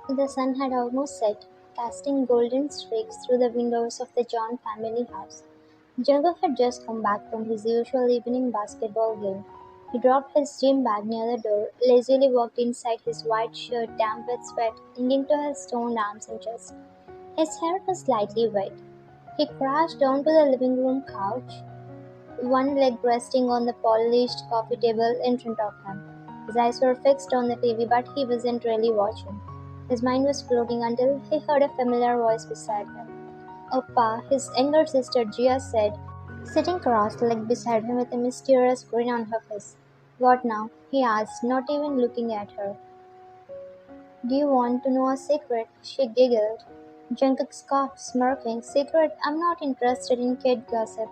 The sun had almost set, casting golden streaks through the windows of the John family house. Jungkook had just come back from his usual evening basketball game. He dropped his gym bag near the door, lazily walked inside, his white shirt damp with sweat clinging to his toned arms and chest. His hair was slightly wet. He crashed onto the living room couch, one leg resting on the polished coffee table in front of him. His eyes were fixed on the TV, but he wasn't really watching. His mind was floating until he heard a familiar voice beside him. Oppa, his younger sister Gia said, sitting cross-legged beside him with a mysterious grin on her face. What now? He asked, not even looking at her. Do you want to know a secret? She giggled. Jungkook scoffed, smirking. Secret? I'm not interested in kid gossip.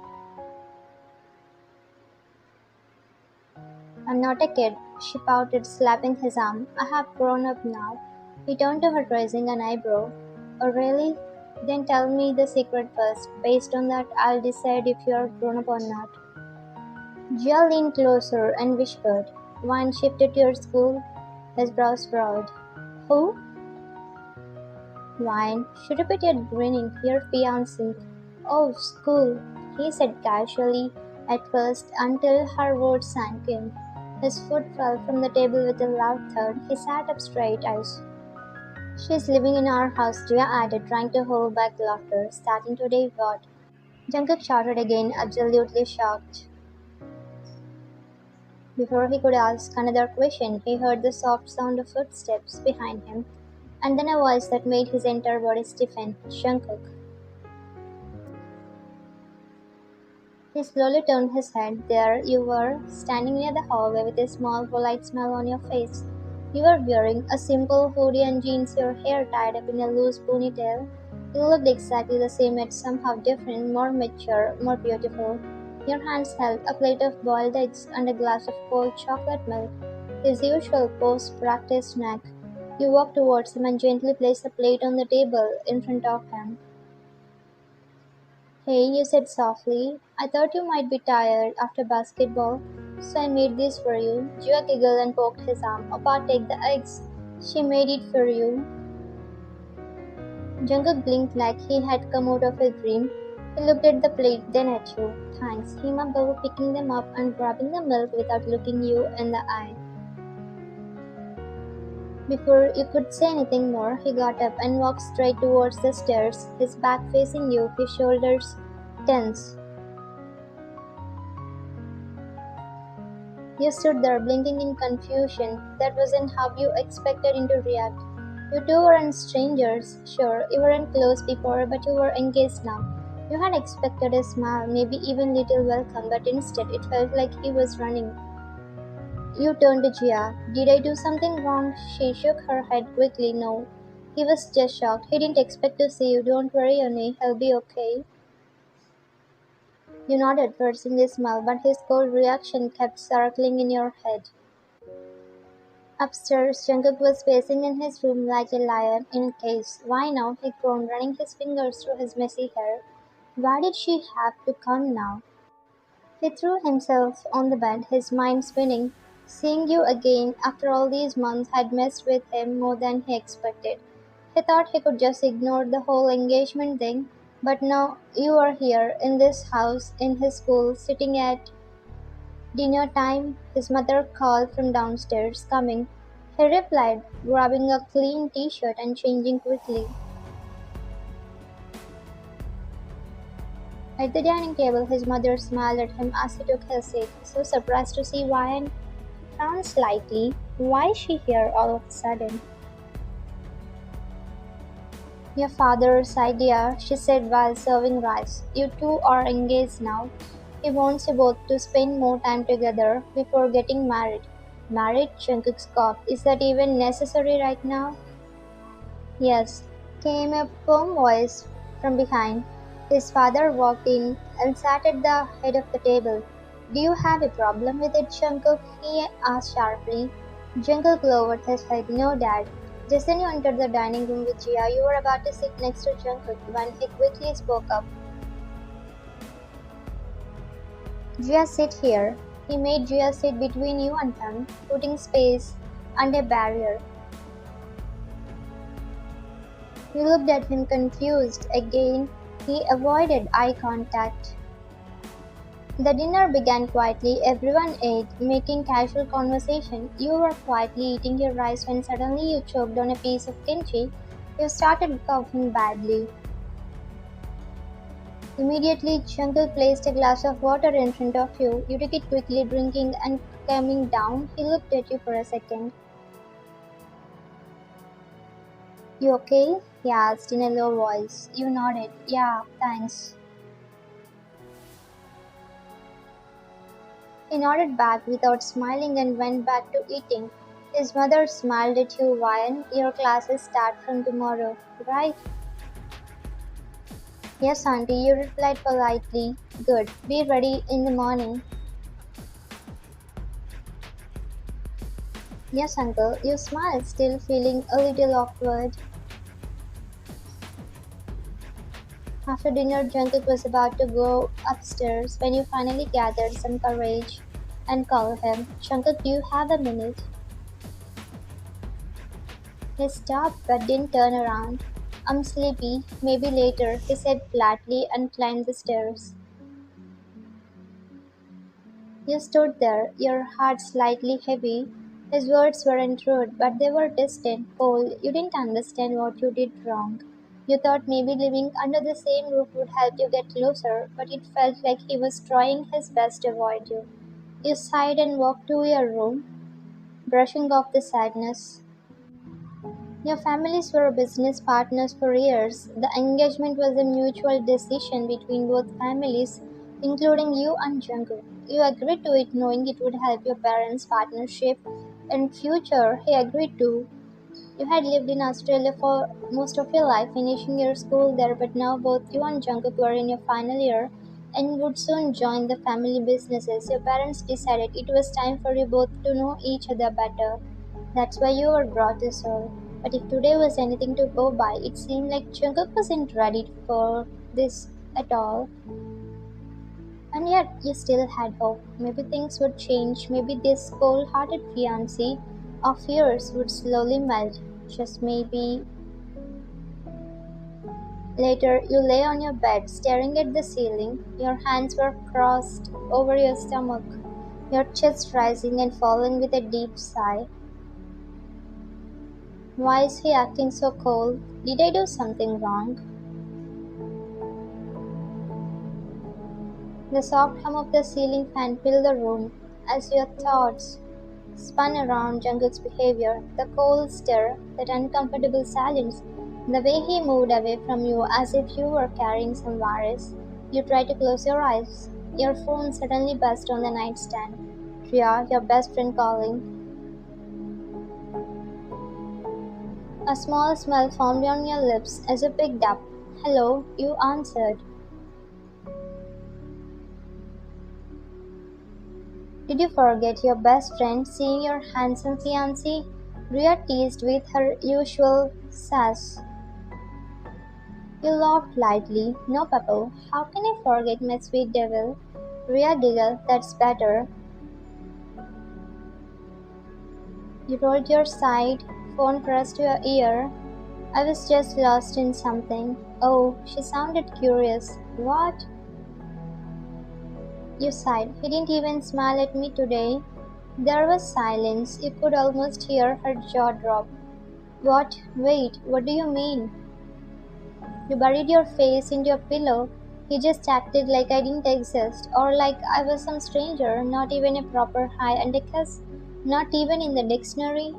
I'm not a kid, she pouted, slapping his arm. I have grown up now. He turned to her, raising an eyebrow. Oh, really? Then tell me the secret first. Based on that, I'll decide if you're grown up or not. Gia leaned closer and whispered, Wine shifted to your school? His brows furrowed. Who? Wine. She repeated, grinning. Your fiancé. Oh, school, he said casually at first until her words sank in. His foot fell from the table with a loud thud. He sat up straight, eyes. She's living in our house, Gia added, trying to hold back laughter. Starting today, what? Jungkook shouted again, absolutely shocked. Before he could ask another question, he heard the soft sound of footsteps behind him, and then a voice that made his entire body stiffen. Jungkook. He slowly turned his head. There you were, standing near the hallway with a small, polite smile on your face. You were wearing a simple hoodie and jeans, your hair tied up in a loose ponytail. You looked exactly the same yet somehow different, more mature, more beautiful. Your hands held a plate of boiled eggs and a glass of cold chocolate milk, his usual post-practice snack. You walked towards him and gently placed the plate on the table in front of him. Hey, you said softly. I thought you might be tired after basketball, so I made this for you. Jua giggled and poked his arm. Opa, take the eggs. She made it for you. Jungkook blinked like he had come out of a dream. He looked at the plate, then at you. Thanks, he mumbled, picking them up and grabbing the milk without looking you in the eye. Before you could say anything more, he got up and walked straight towards the stairs, his back facing you, his shoulders tense. You stood there blinking in confusion. That wasn't how you expected him to react. You two weren't strangers, sure, you weren't close before, but you were engaged now. You had expected a smile, maybe even little welcome, but instead it felt like he was running. You turned to Gia. Did I do something wrong? She shook her head quickly. No. He was just shocked. He didn't expect to see you. Don't worry, Oni. He'll be okay. You nodded, forcing a smile, but his cold reaction kept circling in your head. Upstairs, Jungkook was pacing in his room like a lion in a cage. Why now? He groaned, running his fingers through his messy hair. Why did she have to come now? He threw himself on the bed, his mind spinning. Seeing you again after all these months had messed with him more than he expected. He thought he could just ignore the whole engagement thing, but now you are here, in this house, in his school, sitting at dinner time. His mother called from downstairs, coming. He replied, grabbing a clean t-shirt and changing quickly. At the dining table, his mother smiled at him as he took his seat, so surprised to see Ryan. He frowned slightly. Why is she here all of a sudden? Your father's idea, she said while serving rice. You two are engaged now. He wants you both to spend more time together before getting married. Married? Jungkook scoffed. Is that even necessary right now? Yes, came a firm voice from behind. His father walked in and sat at the head of the table. Do you have a problem with it, Jungkook? He asked sharply. Jungkook lowered his head. No, Dad. Just then you entered the dining room with Gia. You were about to sit next to Jungkook when he quickly spoke up. Gia, sit here. He made Gia sit between you and him, putting space and a barrier. You looked at him confused. Again, he avoided eye contact. The dinner began quietly. Everyone ate, making casual conversation. You were quietly eating your rice when suddenly you choked on a piece of kimchi. You started coughing badly. Immediately, Jungkook placed a glass of water in front of you. You took it quickly, drinking and calming down. He looked at you for a second. You okay? He asked in a low voice. You nodded. Yeah, thanks. He nodded back without smiling and went back to eating. His mother smiled at you while your classes start from tomorrow, right? Yes, auntie, you replied politely. Good. Be ready in the morning. Yes, uncle. You smiled, still feeling a little awkward. After dinner, Jungkook was about to go upstairs when you finally gathered some courage and called him. Jungkook, do you have a minute? He stopped but didn't turn around. I'm sleepy, maybe later, he said flatly and climbed the stairs. You stood there, your heart slightly heavy. His words weren't rude, but they were distant, cold. You didn't understand what you did wrong. You thought maybe living under the same roof would help you get closer, but it felt like he was trying his best to avoid you. You sighed and walked to your room, brushing off the sadness. Your families were business partners for years. The engagement was a mutual decision between both families, including you and Jungkook. You agreed to it knowing it would help your parents' partnership in future. He agreed to. You had lived in Australia for most of your life, finishing your school there, but now both you and Jungkook were in your final year and would soon join the family businesses. Your parents decided it was time for you both to know each other better. That's why you were brought to Seoul. But if today was anything to go by, it seemed like Jungkook wasn't ready for this at all. And yet, you still had hope. Maybe things would change. Maybe this cold hearted fiancé of yours would slowly melt. Just maybe. Later, you lay on your bed, staring at the ceiling. Your hands were crossed over your stomach, your chest rising and falling with a deep sigh. Why is he acting so cold? Did I do something wrong? The soft hum of the ceiling fan filled the room as your thoughts spun around Jungkook's behavior, the cold stare, that uncomfortable silence, the way he moved away from you as if you were carrying some virus. You tried to close your eyes. Your phone suddenly buzzed on the nightstand. Ria, your best friend calling. A small smile formed on your lips as you picked up. Hello, you answered. Did you forget your best friend seeing your handsome fiancé? Ria teased with her usual sass. You laughed lightly. No, Pepper, how can I forget my sweet devil? Ria giggled. That's better. You rolled your side, phone pressed to your ear. I was just lost in something. Oh, she sounded curious. What? You sighed. He didn't even smile at me today. There was silence. You could almost hear her jaw drop. What? Wait, what do you mean? You buried your face into your pillow. He just acted like I didn't exist, or like I was some stranger, not even a proper hi and a kiss, not even in the dictionary.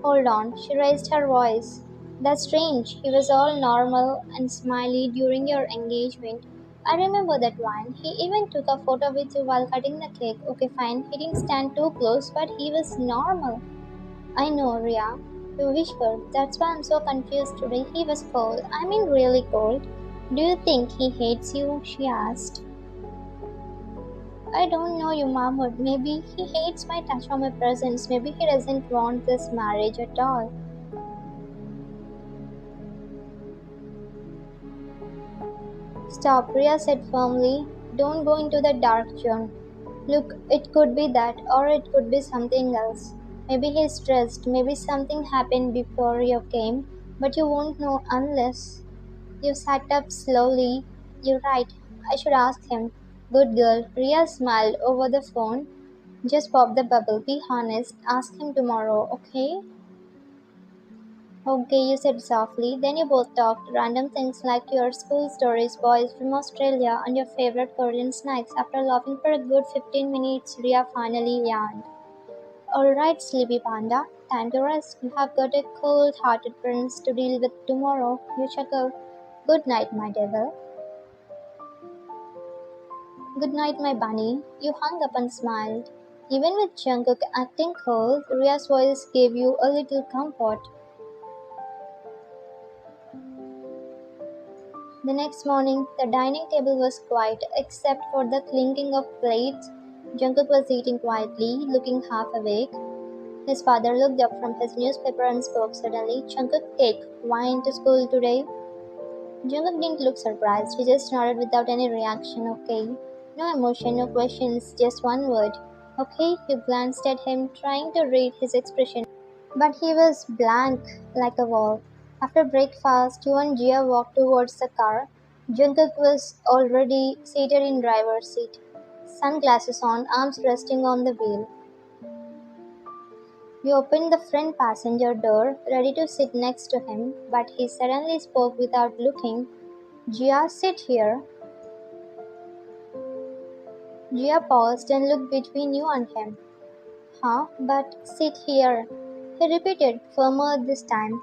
Hold on, she raised her voice. That's strange. He was all normal and smiley during your engagement. I remember that one. He even took a photo with you while cutting the cake. Okay, fine. He didn't stand too close, but he was normal. I know, Ria. You whispered. That's why I'm so confused today. He was cold. I mean, really cold. Do you think he hates you? She asked. I don't know, you murmured. Maybe he hates my touch or my presence. Maybe he doesn't want this marriage at all. Stop, Ria said firmly. Don't go into the dark zone. Look, it could be that, or it could be something else. Maybe he's stressed, maybe something happened before you came. But you won't know unless you sat up slowly. You're right. I should ask him. Good girl. Ria smiled over the phone. Just pop the bubble. Be honest. Ask him tomorrow, okay? Okay, you said softly. Then you both talked random things like your school stories, boys from Australia, and your favorite Korean snacks. After laughing for a good 15 minutes, Ria finally yawned. Alright, sleepy panda. Time to rest. You have got a cold hearted prince to deal with tomorrow. You chuckle. Good night, my devil. Good night, my bunny. You hung up and smiled. Even with Jungkook acting cold, Ria's voice gave you a little comfort. The next morning, the dining table was quiet except for the clinking of plates. Jungkook was eating quietly, looking half awake. His father looked up from his newspaper and spoke suddenly. Jungkook, take wine to school today. Jungkook didn't look surprised. He just nodded without any reaction. Okay. No emotion, no questions, just one word. Okay, you glanced at him, trying to read his expression. But he was blank like a wall. After breakfast, you and Gia walked towards the car. Jungkook was already seated in driver's seat, sunglasses on, arms resting on the wheel. You opened the front passenger door, ready to sit next to him, but he suddenly spoke without looking. Gia, sit here. Gia paused and looked between you and him. Huh? But sit here. He repeated, firmer this time.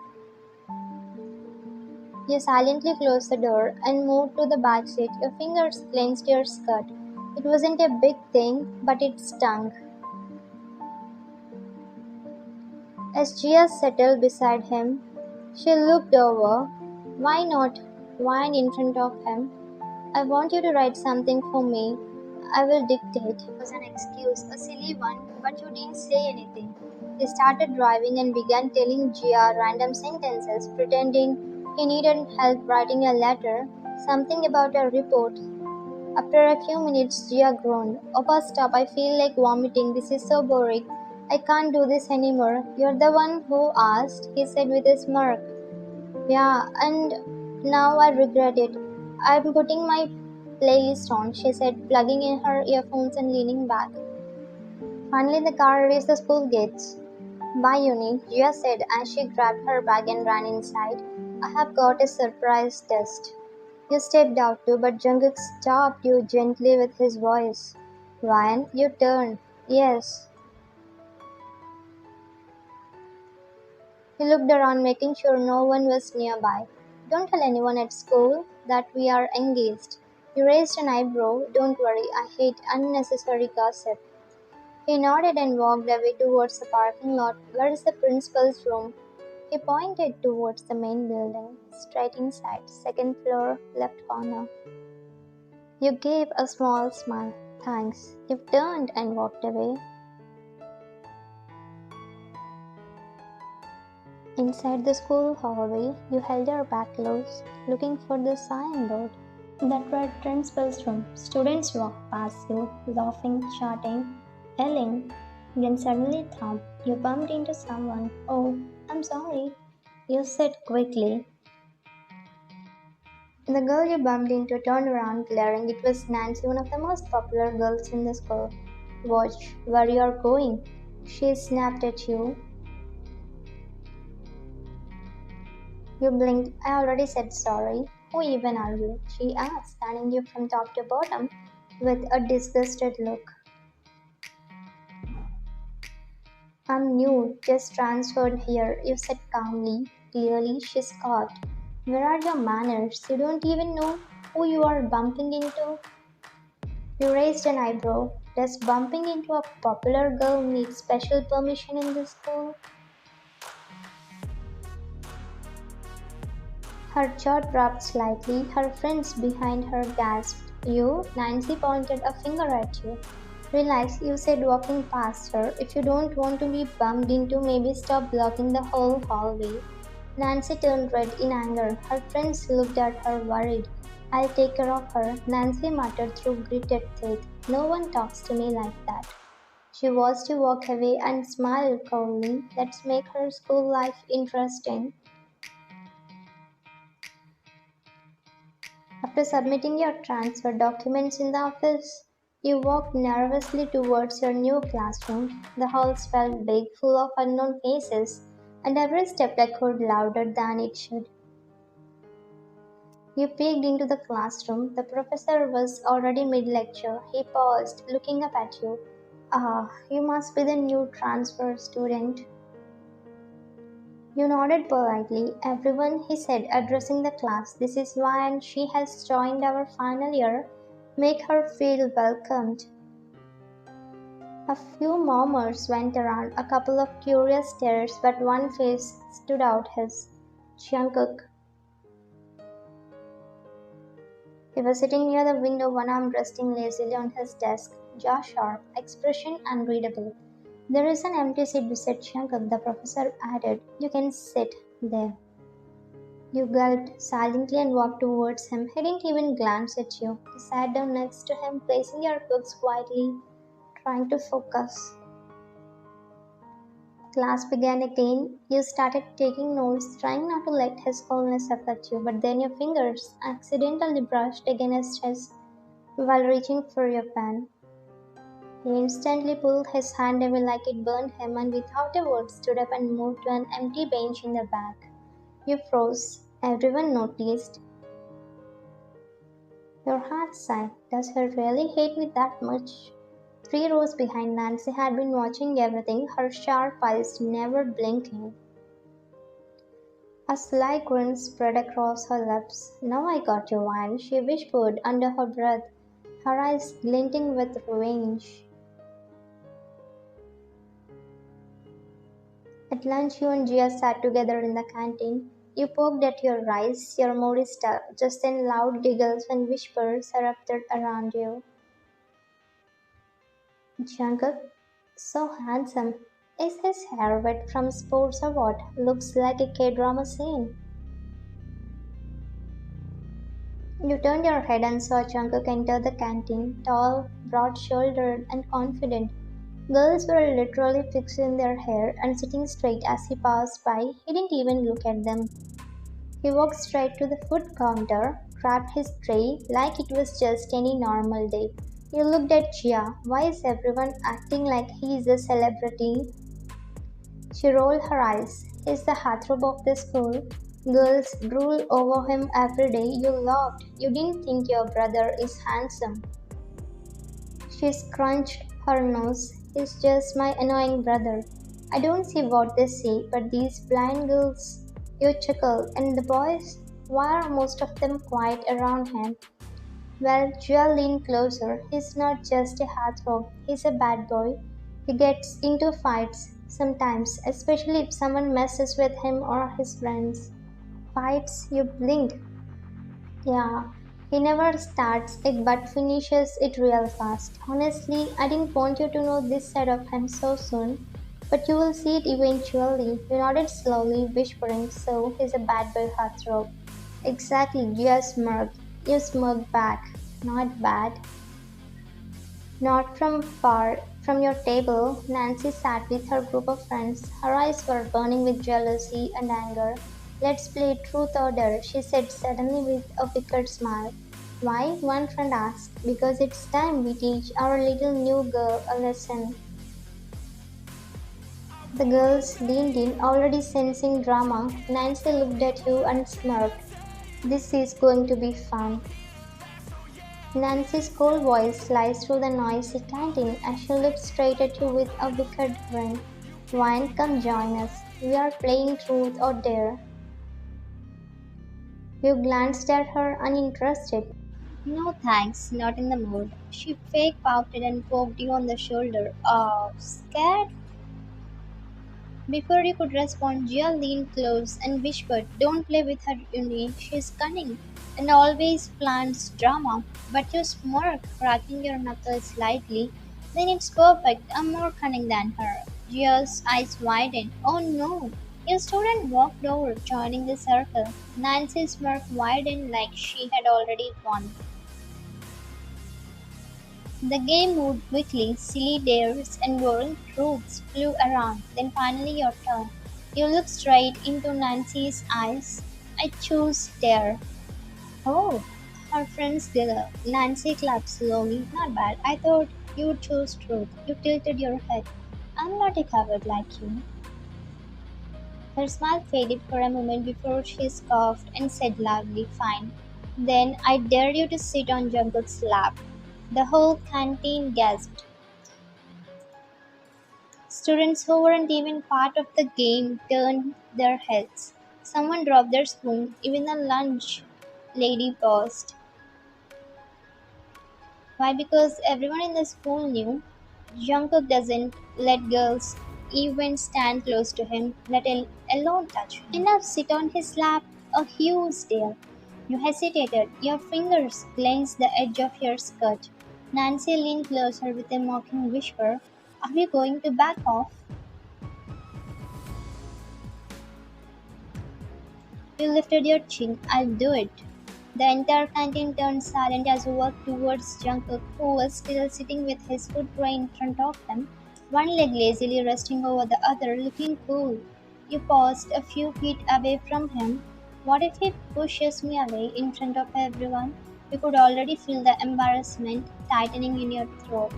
You silently closed the door and moved to the back seat. Your fingers clenched your skirt. It wasn't a big thing, but it stung. As Gia settled beside him, she looked over. Why not wine in front of him? I want you to write something for me. I will dictate. It was an excuse, a silly one, but you didn't say anything. He started driving and began telling Gia random sentences, pretending he needed help writing a letter, something about a report. After a few minutes, Gia groaned. Oppa, stop, I feel like vomiting. This is so boring. I can't do this anymore. You're the one who asked, he said with a smirk. Yeah, and now I regret it. I'm putting my playlist on, she said, plugging in her earphones and leaning back. Finally, the car reached the school gates. Bye, Uni, Gia said as she grabbed her bag and ran inside. I have got a surprise test. You stepped out too, but Jungkook stopped you gently with his voice. Ryan, you turned. Yes. He looked around, making sure no one was nearby. Don't tell anyone at school that we are engaged. You raised an eyebrow. Don't worry, I hate unnecessary gossip. He nodded and walked away towards the parking lot. Where is the principal's room? He pointed towards the main building, straight inside, second floor, left corner. You gave a small smile. Thanks. You turned and walked away. Inside the school hallway, you held your back close, looking for the signboard that read principal's room. Students walked past you, laughing, chatting, yelling. Then suddenly thump, you bumped into someone. Oh, I'm sorry, you said quickly. The girl you bumped into turned around, glaring. It was Nancy, one of the most popular girls in the school. Watch where you're going, she snapped at you. You blinked. I already said sorry. Who even are you? She asked, scanning you from top to bottom with a disgusted look. I'm new, just transferred here, you said calmly. Clearly, she scoffed. Where are your manners? You don't even know who you are bumping into? You raised an eyebrow. Does bumping into a popular girl need special permission in this school? Her jaw dropped slightly. Her friends behind her gasped. You? Nancy pointed a finger at you. Relax, you said, walking past her. If you don't want to be bumped into, maybe stop blocking the whole hallway. Nancy turned red in anger. Her friends looked at her worried. I'll take care of her, Nancy muttered through gritted teeth. No one talks to me like that. She watched you walk away and smiled coldly. Let's make her school life interesting. After submitting your transfer documents in the office, you walked nervously towards your new classroom. The halls felt big, full of unknown faces, and every step echoed louder than it should. You peeked into the classroom. The professor was already mid lecture. He paused, looking up at you. Ah, you must be the new transfer student. You nodded politely. Everyone, he said, addressing the class. This is why she has joined our final year. Make her feel welcomed. A few murmurs went around, a couple of curious stares, but one face stood out his. Jungkook. He was sitting near the window, one arm resting lazily on his desk, jaw sharp, expression unreadable. There is an empty seat beside Jungkook, the professor added. You can sit there. You gulped silently and walked towards him. He didn't even glance at you. You sat down next to him, placing your books quietly, trying to focus. Class began again. You started taking notes, trying not to let his coldness affect you, but then your fingers accidentally brushed against his while reaching for your pen. He instantly pulled his hand away like it burned him and without a word stood up and moved to an empty bench in the back. You froze. Everyone noticed. Your heart sighed. Does he really hate me that much? 3 rows behind Nancy had been watching everything, her sharp eyes never blinking. A sly grin spread across her lips. Now I got you one, she whispered under her breath, her eyes glinting with revenge. At lunch, you and Gia sat together in the canteen. You poked at your rice, your mood is stuck. Just then loud giggles and whispers erupted around you. Jungkook, so handsome. Is his hair wet from sports or what? Looks like a K-drama scene. You turned your head and saw Jungkook enter the canteen, tall, broad-shouldered, and confident. Girls were literally fixing their hair and sitting straight as he passed by. He didn't even look at them. He walked straight to the food counter, grabbed his tray like it was just any normal day. He looked at Gia. Why is everyone acting like he is a celebrity? She rolled her eyes. He's the heartthrob of the school. Girls drool over him every day. You laughed. You didn't think your brother is handsome. She scrunched her nose. He's just my annoying brother. I don't see what they see, but these blind girls. You chuckle. And the boys? Why are most of them quiet around him? Well, Joel leaned closer. He's not just a heartthrob, he's a bad boy. He gets into fights sometimes, especially if someone messes with him or his friends. Fights? You blink. Yeah, he never starts it but finishes it real fast. Honestly, I didn't want you to know this side of him so soon, but you will see it eventually. You nodded slowly, whispering, so he's a bad boy heartthrob. Exactly, Gia smirked. You smirked back. Not bad. Not from far from your table, Nancy sat with her group of friends. Her eyes were burning with jealousy and anger. Let's play truth or dare, she said suddenly with a wicked smile. Why? One friend asked. Because it's time we teach our little new girl a lesson. The girls leaned in, already sensing drama. Nancy looked at you and smirked. This is going to be fun. Nancy's cold voice sliced through the noisy canteen as she looked straight at you with a wicked grin. Wine, come join us. We are playing truth or dare. You glanced at her uninterested. No thanks, not in the mood. She fake pouted and poked you on the shoulder. Oh, scared? Before you could respond, Gia leaned close and whispered, don't play with her, Uni. She's cunning and always plans drama. But you smirk, cracking your knuckles slightly. Then it's perfect. I'm more cunning than her. Gia's eyes widened. Oh no! You stood and walked over, joining the circle. Nancy's smirk widened like she had already won. The game moved quickly, silly dares and boring truths flew around. Then finally your turn. You look straight into Nancy's eyes. I choose dare. Oh, Her friends giggle. Nancy clapped slowly. Not bad. I thought you would choose truth. You tilted your head. I'm not a coward like you. Her smile faded for a moment before she scoffed and said loudly, Fine. Then I dare you to sit on Jungkook's lap. The whole canteen gasped. Students who weren't even part of the game turned their heads. Someone dropped their spoon. Even the lunch lady paused. Why? Because everyone in the school knew Jungkook doesn't let girls even stand close to him, alone touch him. And now sit on his lap, a huge deal. You hesitated. Your fingers clenched the edge of your skirt. Nancy leaned closer with a mocking whisper. Are you going to back off? You lifted your chin. I'll do it. The entire canteen turned silent as we walked towards Jungkook, who was still sitting with his foot tray in front of them, one leg lazily resting over the other, looking cool. You paused a few feet away from him. What if he pushes me away in front of everyone? You could already feel the embarrassment tightening in your throat.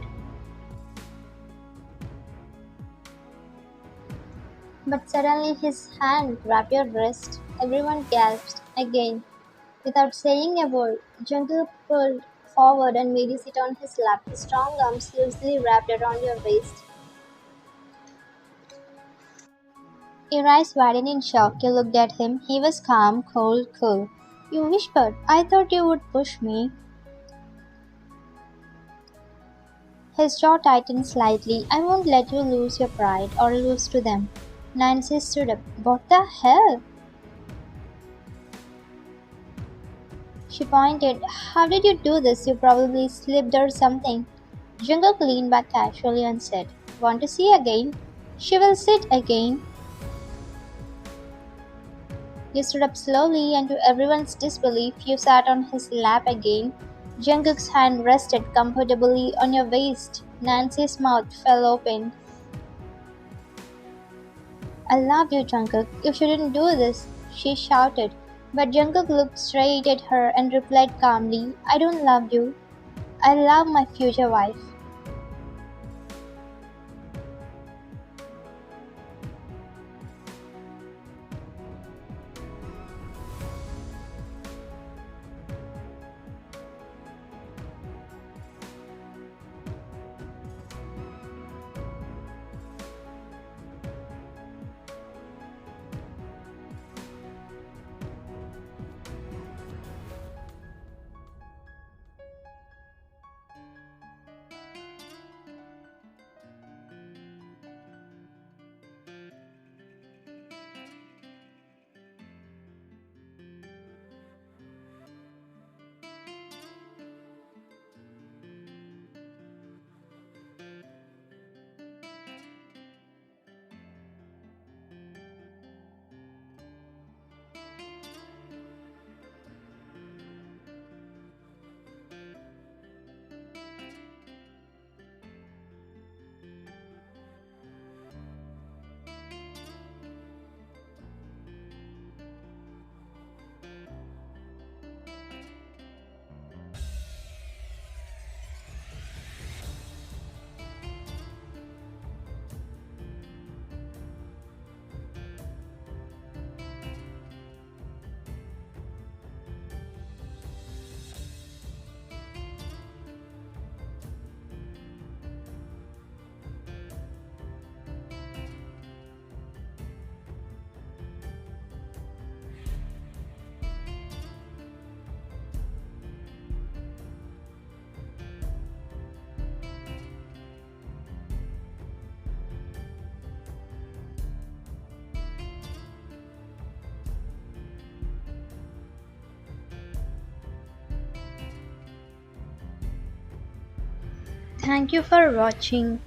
But suddenly his hand grabbed your wrist. Everyone gasped again. Without saying a word, Jungkook pulled forward and made you sit on his lap, his strong arms loosely wrapped around your waist. Your eyes widened in shock. You looked at him. He was calm, cold, cool. You whispered, I thought you would push me. His jaw tightened slightly. I won't let you lose your pride or lose to them. Nancy stood up. What the hell? She pointed. How did you do this? You probably slipped or something. Jungkook leaned back casually and said, Want to see again? She will sit again. You stood up slowly, and to everyone's disbelief, you sat on his lap again. Jungkook's hand rested comfortably on your waist. Nancy's mouth fell open. I love you, Jungkook. You shouldn't do this, she shouted. But Jungkook looked straight at her and replied calmly, I don't love you. I love my future wife. Thank you for watching.